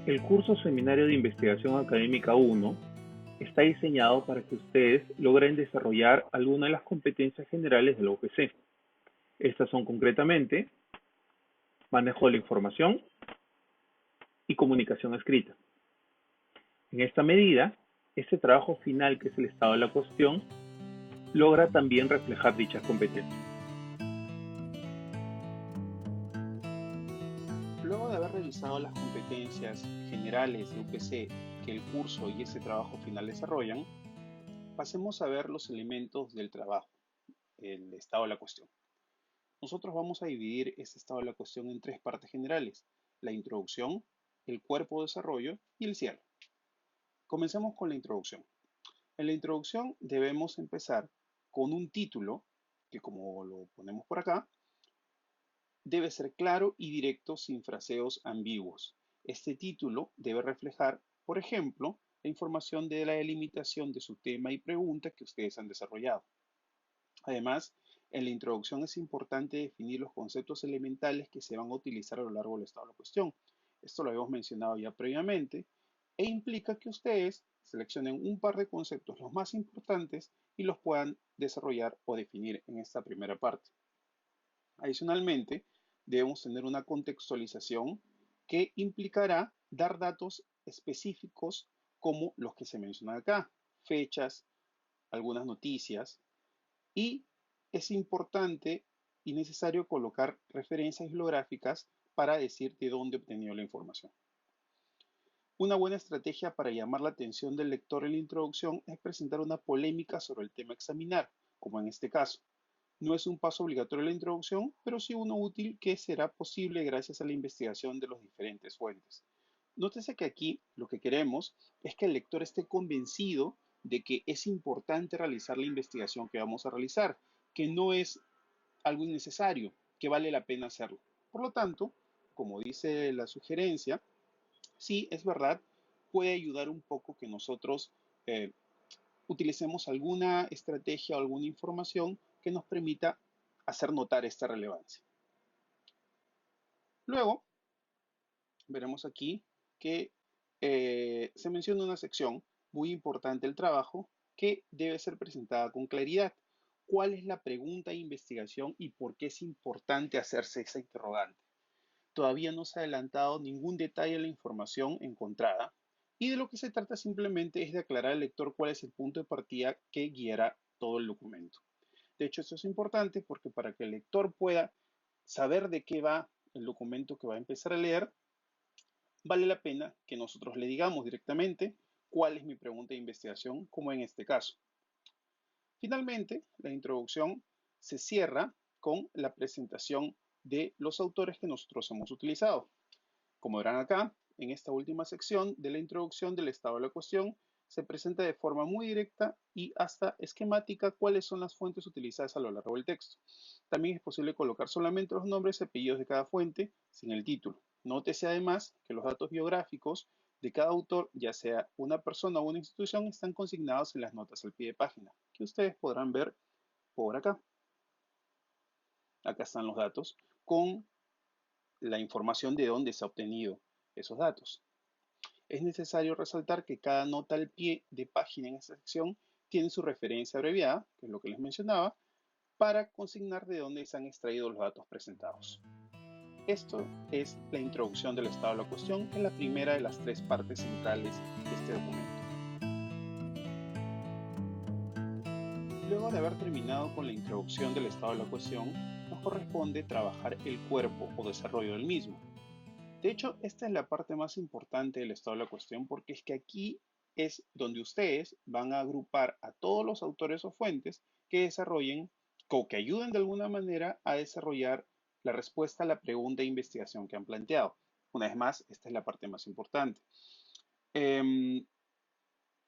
El curso Seminario de Investigación Académica 1 está diseñado para que ustedes logren desarrollar algunas de las competencias generales de la UPC. Estas son concretamente manejo de la información y comunicación escrita. En esta medida, este trabajo final, que es el estado de la cuestión, logra también reflejar dichas competencias. Luego de haber revisado las competencias generales de UPC que el curso y ese trabajo final desarrollan, pasemos a ver los elementos del trabajo, el estado de la cuestión. Nosotros vamos a dividir este estado de la cuestión en tres partes generales: la introducción, el cuerpo de desarrollo y el cierre. Comencemos con la introducción. En la introducción debemos empezar con un título que, como lo ponemos por acá, debe ser claro y directo, sin fraseos ambiguos. Este título debe reflejar, por ejemplo, la información de la delimitación de su tema y pregunta que ustedes han desarrollado. Además, en la introducción es importante definir los conceptos elementales que se van a utilizar a lo largo del estado de la cuestión. Esto lo habíamos mencionado ya previamente e implica que ustedes seleccionen un par de conceptos los más importantes y los puedan desarrollar o definir en esta primera parte. Adicionalmente, debemos tener una contextualización que implicará dar datos específicos como los que se mencionan acá: fechas, algunas noticias, y es importante y necesario colocar referencias bibliográficas para decir de dónde obtenido la información. Una buena estrategia para llamar la atención del lector en la introducción es presentar una polémica sobre el tema a examinar, como en este caso. No es un paso obligatorio la introducción, pero sí uno útil que será posible gracias a la investigación de las diferentes fuentes. Nótese que aquí lo que queremos es que el lector esté convencido de que es importante realizar la investigación que vamos a realizar, que no es algo innecesario, que vale la pena hacerlo. Por lo tanto, como dice la sugerencia, sí, es verdad, puede ayudar un poco que nosotros eh, utilicemos alguna estrategia o alguna información que nos permita hacer notar esta relevancia. Luego, veremos aquí que se menciona una sección muy importante del trabajo que debe ser presentada con claridad. ¿Cuál es la pregunta de investigación y por qué es importante hacerse esa interrogante? Todavía no se ha adelantado ningún detalle de la información encontrada y de lo que se trata simplemente es de aclarar al lector cuál es el punto de partida que guiará todo el documento. De hecho, esto es importante porque para que el lector pueda saber de qué va el documento que va a empezar a leer, vale la pena que nosotros le digamos directamente cuál es mi pregunta de investigación, como en este caso. Finalmente, la introducción se cierra con la presentación de los autores que nosotros hemos utilizado. Como verán acá, en esta última sección de la introducción del estado de la cuestión, se presenta de forma muy directa y hasta esquemática cuáles son las fuentes utilizadas a lo largo del texto. También es posible colocar solamente los nombres y apellidos de cada fuente sin el título. Nótese además que los datos biográficos de cada autor, ya sea una persona o una institución, están consignados en las notas al pie de página, que ustedes podrán ver por acá. Acá están los datos con la información de dónde se ha obtenido esos datos. Es necesario resaltar que cada nota al pie de página en esta sección tiene su referencia abreviada, que es lo que les mencionaba, para consignar de dónde se han extraído los datos presentados. Esto es la introducción del estado de la cuestión, que es la primera de las tres partes centrales de este documento. Luego de haber terminado con la introducción del estado de la cuestión, nos corresponde trabajar el cuerpo o desarrollo del mismo. De hecho, esta es la parte más importante del estado de la cuestión, porque es que aquí es donde ustedes van a agrupar a todos los autores o fuentes que desarrollen o que ayuden de alguna manera a desarrollar la respuesta a la pregunta de investigación que han planteado. Una vez más, esta es la parte más importante.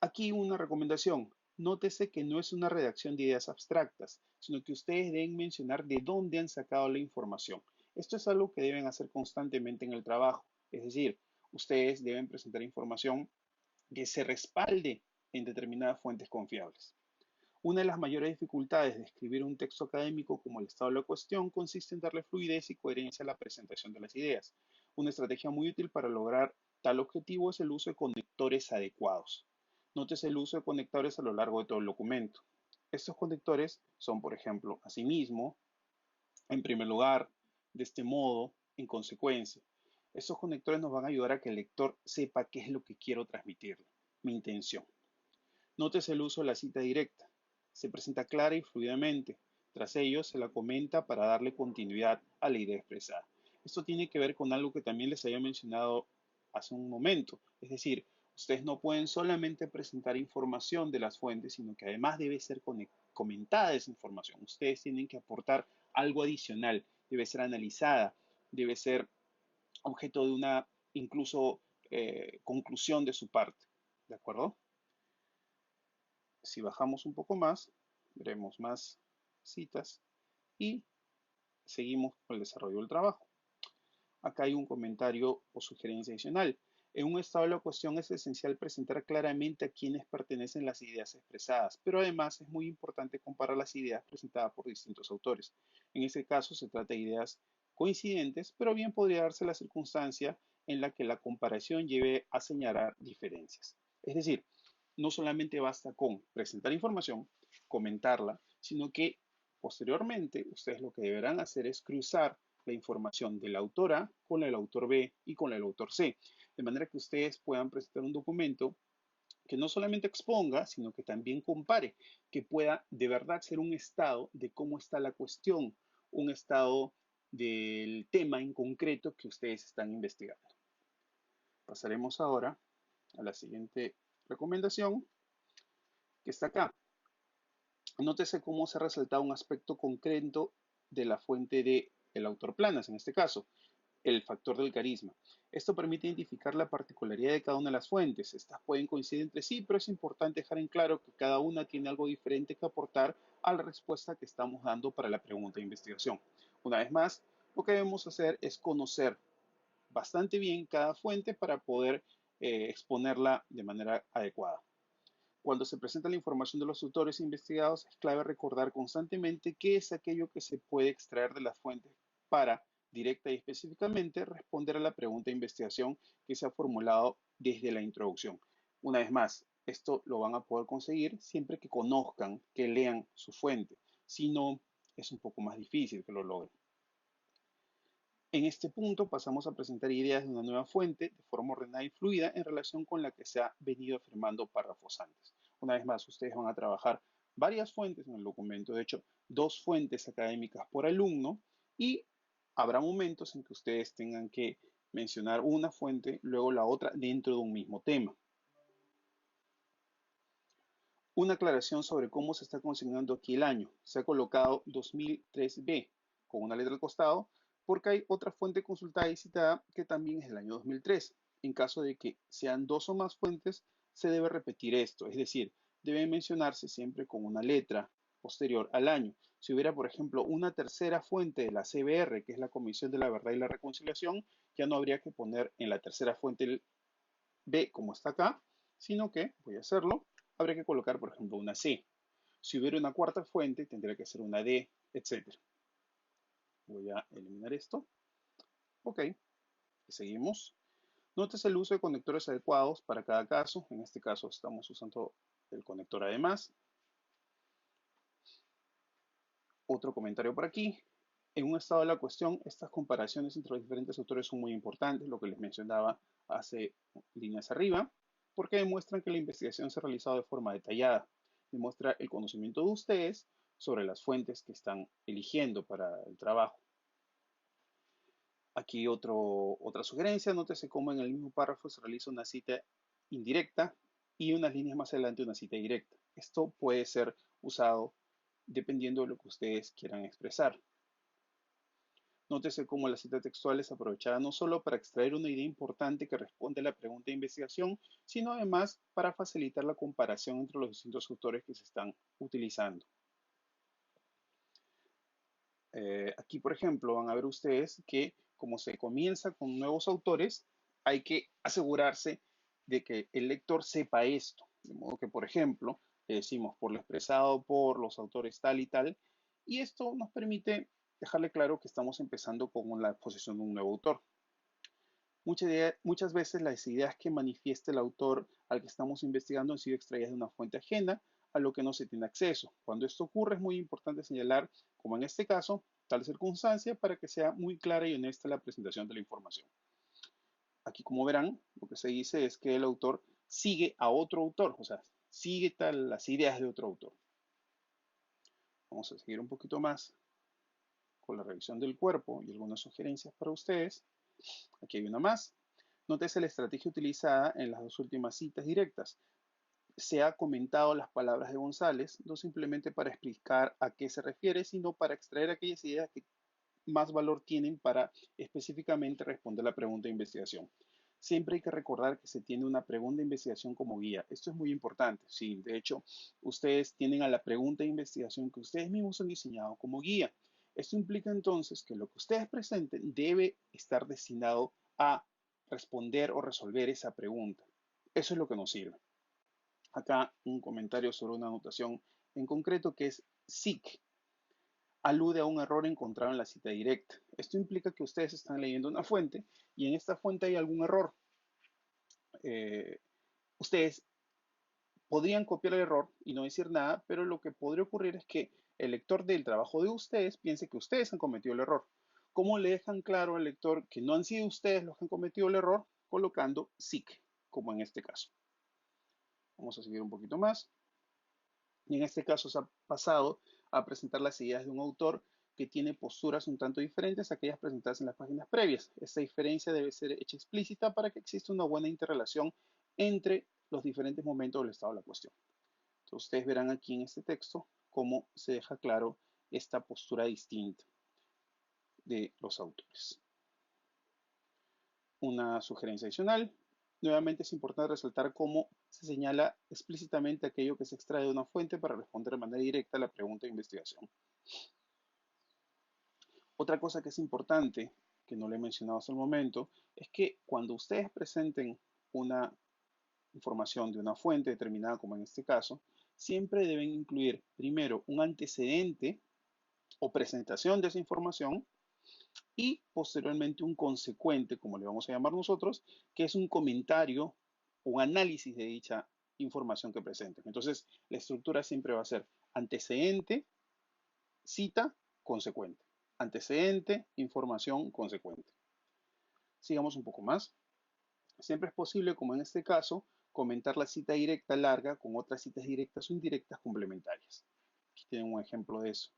Aquí una recomendación. Nótese que no es una redacción de ideas abstractas, sino que ustedes deben mencionar de dónde han sacado la información. Esto es algo que deben hacer constantemente en el trabajo. Es decir, ustedes deben presentar información que se respalde en determinadas fuentes confiables. Una de las mayores dificultades de escribir un texto académico como el estado de la cuestión consiste en darle fluidez y coherencia a la presentación de las ideas. Una estrategia muy útil para lograr Tal objetivo es el uso de conectores adecuados. Nótese el uso de conectores a lo largo de todo el documento. Estos conectores son, por ejemplo, asimismo, en primer lugar, de este modo, en consecuencia. Estos conectores nos van a ayudar a que el lector sepa qué es lo que quiero transmitirle, mi intención. Nótese el uso de la cita directa. Se presenta clara y fluidamente. Tras ello, se la comenta para darle continuidad a la idea expresada. Esto tiene que ver con algo que también les había mencionado hace un momento. Es decir, ustedes no pueden solamente presentar información de las fuentes, sino que además debe ser comentada esa información. Ustedes tienen que aportar algo adicional. Debe ser analizada, debe ser objeto de una incluso conclusión de su parte. ¿De acuerdo? Si bajamos un poco más, veremos más citas y seguimos con el desarrollo del trabajo. Acá hay un comentario o sugerencia adicional. En un estado de la cuestión es esencial presentar claramente a quiénes pertenecen las ideas expresadas, pero además es muy importante comparar las ideas presentadas por distintos autores. En este caso se trata de ideas coincidentes, pero bien podría darse la circunstancia en la que la comparación lleve a señalar diferencias. Es decir, no solamente basta con presentar información, comentarla, sino que posteriormente ustedes lo que deberán hacer es cruzar la información de la autora con el autor B y con el autor C, de manera que ustedes puedan presentar un documento que no solamente exponga, sino que también compare, que pueda de verdad ser un estado de cómo está la cuestión, un estado del tema en concreto que ustedes están investigando. Pasaremos ahora a la siguiente recomendación que está acá. Nótese cómo se ha resaltado un aspecto concreto de la fuente del autor Planas, en este caso, el factor del carisma. Esto permite identificar la particularidad de cada una de las fuentes. Estas pueden coincidir entre sí, pero es importante dejar en claro que cada una tiene algo diferente que aportar a la respuesta que estamos dando para la pregunta de investigación. Una vez más, lo que debemos hacer es conocer bastante bien cada fuente para poder exponerla de manera adecuada. Cuando se presenta la información de los autores investigados, es clave recordar constantemente qué es aquello que se puede extraer de las fuentes para, directa y específicamente, responder a la pregunta de investigación que se ha formulado desde la introducción. Una vez más, esto lo van a poder conseguir siempre que conozcan, que lean su fuente. Si no, es un poco más difícil que lo logren. En este punto pasamos a presentar ideas de una nueva fuente de forma ordenada y fluida en relación con la que se ha venido afirmando párrafos antes. Una vez más, ustedes van a trabajar varias fuentes en el documento, de hecho, 2 fuentes académicas por alumno, y habrá momentos en que ustedes tengan que mencionar una fuente, luego la otra dentro de un mismo tema. Una aclaración sobre cómo se está consignando aquí el año. Se ha colocado 2003B con una letra al costado porque hay otra fuente consultada y citada que también es el año 2003. En caso de que sean 2 o más fuentes, se debe repetir esto, es decir, debe mencionarse siempre con una letra posterior al año. Si hubiera, por ejemplo, una tercera fuente de la CBR, que es la Comisión de la Verdad y la Reconciliación, ya no habría que poner en la tercera fuente el B como está acá, sino que, voy a hacerlo, habría que colocar, por ejemplo, una C. Si hubiera una cuarta fuente, tendría que ser una D, etc. Voy a eliminar esto. Ok, seguimos. Notes el uso de conectores adecuados para cada caso. En este caso estamos usando el conector además. Otro comentario por aquí. En un estado de la cuestión, estas comparaciones entre los diferentes autores son muy importantes, lo que les mencionaba hace líneas arriba, porque demuestran que la investigación se ha realizado de forma detallada. Demuestra el conocimiento de ustedes sobre las fuentes que están eligiendo para el trabajo. Aquí otra sugerencia, nótese cómo en el mismo párrafo se realiza una cita indirecta y unas líneas más adelante una cita directa. Esto puede ser usado dependiendo de lo que ustedes quieran expresar. Nótese cómo la cita textual es aprovechada no solo para extraer una idea importante que responde a la pregunta de investigación, sino además para facilitar la comparación entre los distintos autores que se están utilizando. Aquí, por ejemplo, van a ver ustedes que como se comienza con nuevos autores, hay que asegurarse de que el lector sepa esto. De modo que, por ejemplo, le decimos por lo expresado por los autores tal y tal, y esto nos permite dejarle claro que estamos empezando con la exposición de un nuevo autor. Muchas veces las ideas que manifiesta el autor al que estamos investigando han sido extraídas de una fuente ajena a lo que no se tiene acceso. Cuando esto ocurre es muy importante señalar, como en este caso, tal circunstancia para que sea muy clara y honesta la presentación de la información. Aquí, como verán, lo que se dice es que el autor sigue a otro autor, o sea, sigue las ideas de otro autor. Vamos a seguir un poquito más con la revisión del cuerpo y algunas sugerencias para ustedes. Aquí hay una más. Nótese la estrategia utilizada en las dos últimas citas directas. Se ha comentado las palabras de González, no simplemente para explicar a qué se refiere, sino para extraer aquellas ideas que más valor tienen para específicamente responder la pregunta de investigación. Siempre hay que recordar que se tiene una pregunta de investigación como guía. Esto es muy importante. Sí, de hecho, ustedes tienen a la pregunta de investigación que ustedes mismos han diseñado como guía. Esto implica entonces que lo que ustedes presenten debe estar destinado a responder o resolver esa pregunta. Eso es lo que nos sirve. Acá un comentario sobre una anotación en concreto que es SIC. Alude a un error encontrado en la cita directa. Esto implica que ustedes están leyendo una fuente y en esta fuente hay algún error. Ustedes podrían copiar el error y no decir nada, pero lo que podría ocurrir es que el lector del trabajo de ustedes piense que ustedes han cometido el error. ¿Cómo le dejan claro al lector que no han sido ustedes los que han cometido el error? Colocando SIC, como en este caso. Vamos a seguir un poquito más. Y en este caso se ha pasado a presentar las ideas de un autor que tiene posturas un tanto diferentes a aquellas presentadas en las páginas previas. Esta diferencia debe ser hecha explícita para que exista una buena interrelación entre los diferentes momentos del estado de la cuestión. Entonces ustedes verán aquí en este texto cómo se deja claro esta postura distinta de los autores. Una sugerencia adicional. Nuevamente es importante resaltar cómo se señala explícitamente aquello que se extrae de una fuente para responder de manera directa a la pregunta de investigación. Otra cosa que es importante, que no le he mencionado hasta el momento, es que cuando ustedes presenten una información de una fuente determinada, como en este caso, siempre deben incluir primero un antecedente o presentación de esa información y posteriormente un consecuente, como le vamos a llamar nosotros, que es un comentario o un análisis de dicha información que presenten. Entonces, la estructura siempre va a ser antecedente, cita, consecuente. Antecedente, información, consecuente. Sigamos un poco más. Siempre es posible, como en este caso, comentar la cita directa larga con otras citas directas o indirectas complementarias. Aquí tienen un ejemplo de eso.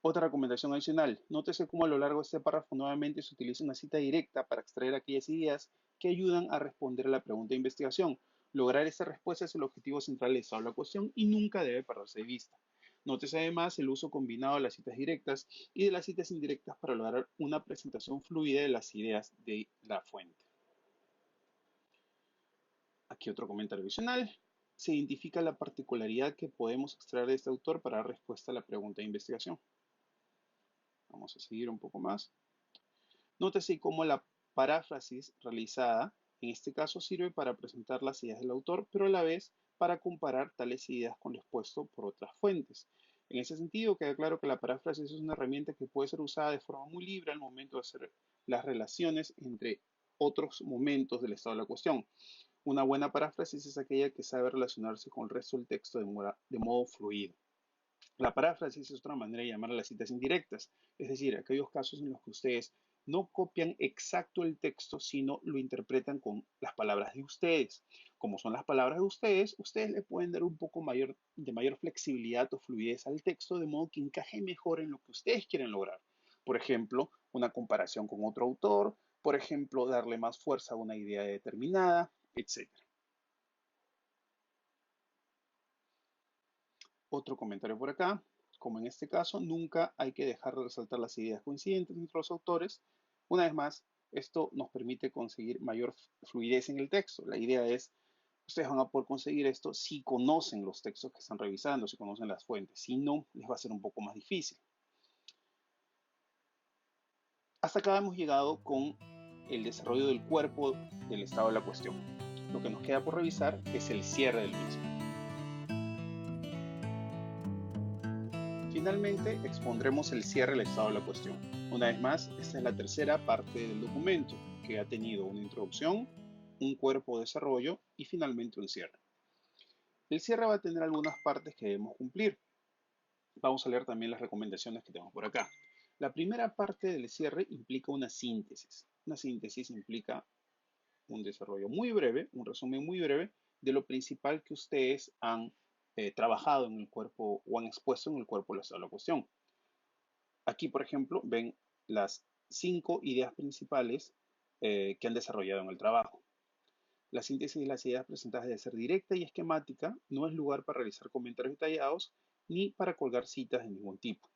Otra recomendación adicional, nótese cómo a lo largo de este párrafo nuevamente se utiliza una cita directa para extraer aquellas ideas que ayudan a responder a la pregunta de investigación. Lograr esta respuesta es el objetivo central de esta cuestión y nunca debe perderse de vista. Nótese además el uso combinado de las citas directas y de las citas indirectas para lograr una presentación fluida de las ideas de la fuente. Aquí otro comentario adicional. Se identifica la particularidad que podemos extraer de este autor para dar respuesta a la pregunta de investigación. Vamos a seguir un poco más. Nótese cómo la paráfrasis realizada, en este caso, sirve para presentar las ideas del autor, pero a la vez para comparar tales ideas con lo expuesto por otras fuentes. En ese sentido, queda claro que la paráfrasis es una herramienta que puede ser usada de forma muy libre al momento de hacer las relaciones entre otros momentos del estado de la cuestión. Una buena paráfrasis es aquella que sabe relacionarse con el resto del texto de modo fluido. La paráfrasis es otra manera de llamar a las citas indirectas, es decir, aquellos casos en los que ustedes no copian exacto el texto, sino lo interpretan con las palabras de ustedes. Como son las palabras de ustedes le pueden dar un poco de mayor flexibilidad o fluidez al texto, de modo que encaje mejor en lo que ustedes quieren lograr. Por ejemplo, una comparación con otro autor, por ejemplo, darle más fuerza a una idea determinada, etc. Otro comentario por acá, como en este caso, nunca hay que dejar de resaltar las ideas coincidentes entre los autores. Una vez más, esto nos permite conseguir mayor fluidez en el texto. La idea es, ustedes van a poder conseguir esto si conocen los textos que están revisando, si conocen las fuentes. Si no, les va a ser un poco más difícil. Hasta acá hemos llegado con el desarrollo del cuerpo del estado de la cuestión. Lo que nos queda por revisar es el cierre del mismo. Finalmente, expondremos el cierre del estado de la cuestión. Una vez más, esta es la tercera parte del documento, que ha tenido una introducción, un cuerpo de desarrollo y finalmente un cierre. El cierre va a tener algunas partes que debemos cumplir. Vamos a leer también las recomendaciones que tenemos por acá. La primera parte del cierre implica una síntesis. Una síntesis implica un desarrollo muy breve, un resumen muy breve de lo principal que ustedes han trabajado en el cuerpo o han expuesto en el cuerpo de la cuestión. Aquí, por ejemplo, ven las 5 ideas principales que han desarrollado en el trabajo. La síntesis de las ideas presentadas debe ser directa y esquemática, no es lugar para realizar comentarios detallados ni para colgar citas de ningún tipo.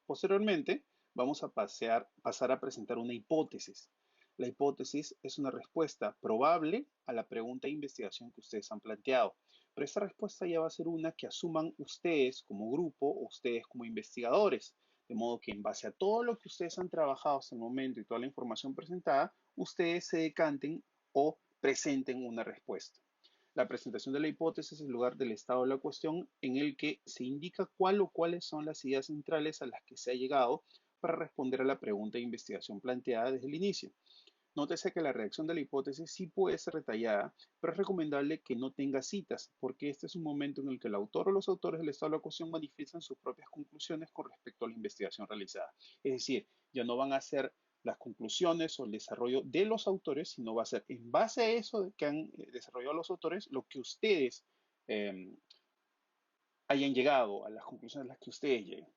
Posteriormente, vamos a pasar a presentar una hipótesis. La hipótesis es una respuesta probable a la pregunta de investigación que ustedes han planteado, pero esta respuesta ya va a ser una que asuman ustedes como grupo o ustedes como investigadores, de modo que en base a todo lo que ustedes han trabajado hasta el momento y toda la información presentada, ustedes se decanten o presenten una respuesta. La presentación de la hipótesis es el lugar del estado de la cuestión en el que se indica cuál o cuáles son las ideas centrales a las que se ha llegado para responder a la pregunta de investigación planteada desde el inicio. Nótese que la redacción de la hipótesis sí puede ser detallada, pero es recomendable que no tenga citas, porque este es un momento en el que el autor o los autores del estado de la cuestión manifiestan sus propias conclusiones con respecto a la investigación realizada. Es decir, ya no van a ser las conclusiones o el desarrollo de los autores, sino va a ser en base a eso que han desarrollado los autores, lo que ustedes eh, hayan llegado, a las conclusiones a las que ustedes lleguen.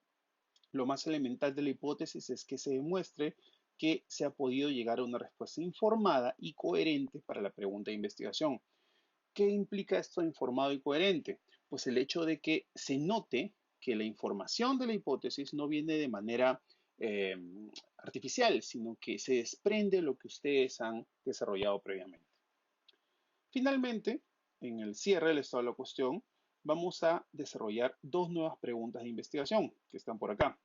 Lo más elemental de la hipótesis es que se demuestre que se ha podido llegar a una respuesta informada y coherente para la pregunta de investigación. ¿Qué implica esto de informado y coherente? Pues el hecho de que se note que la información de la hipótesis no viene de manera eh, artificial, sino que se desprende de lo que ustedes han desarrollado previamente. Finalmente, en el cierre del estado de la cuestión, vamos a desarrollar dos nuevas preguntas de investigación que están por acá.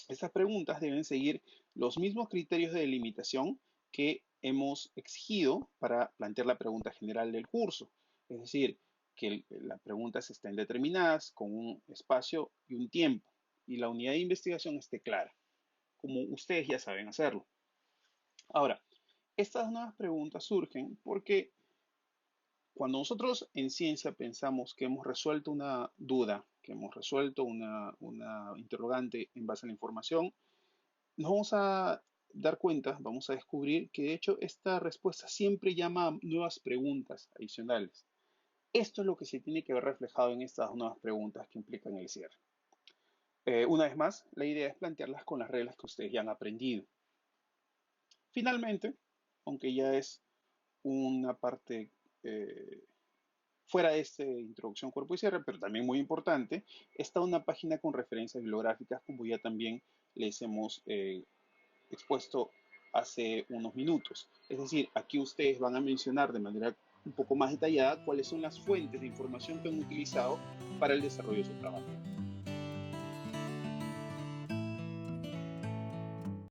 Estas preguntas deben seguir los mismos criterios de delimitación que hemos exigido para plantear la pregunta general del curso. Es decir, que las preguntas estén determinadas con un espacio y un tiempo y la unidad de investigación esté clara, como ustedes ya saben hacerlo. Ahora, estas nuevas preguntas surgen porque cuando nosotros en ciencia pensamos que hemos resuelto una duda, que hemos resuelto una interrogante en base a la información, nos vamos a dar cuenta, vamos a descubrir que de hecho esta respuesta siempre llama a nuevas preguntas adicionales. Esto es lo que se tiene que ver reflejado en estas nuevas preguntas que implican el cierre. Una vez más, la idea es plantearlas con las reglas que ustedes ya han aprendido. Finalmente, aunque ya es una parte fuera de esta introducción, cuerpo y cierre, pero también muy importante, está una página con referencias bibliográficas, como ya también les hemos expuesto hace unos minutos. Es decir, aquí ustedes van a mencionar de manera un poco más detallada cuáles son las fuentes de información que han utilizado para el desarrollo de su trabajo.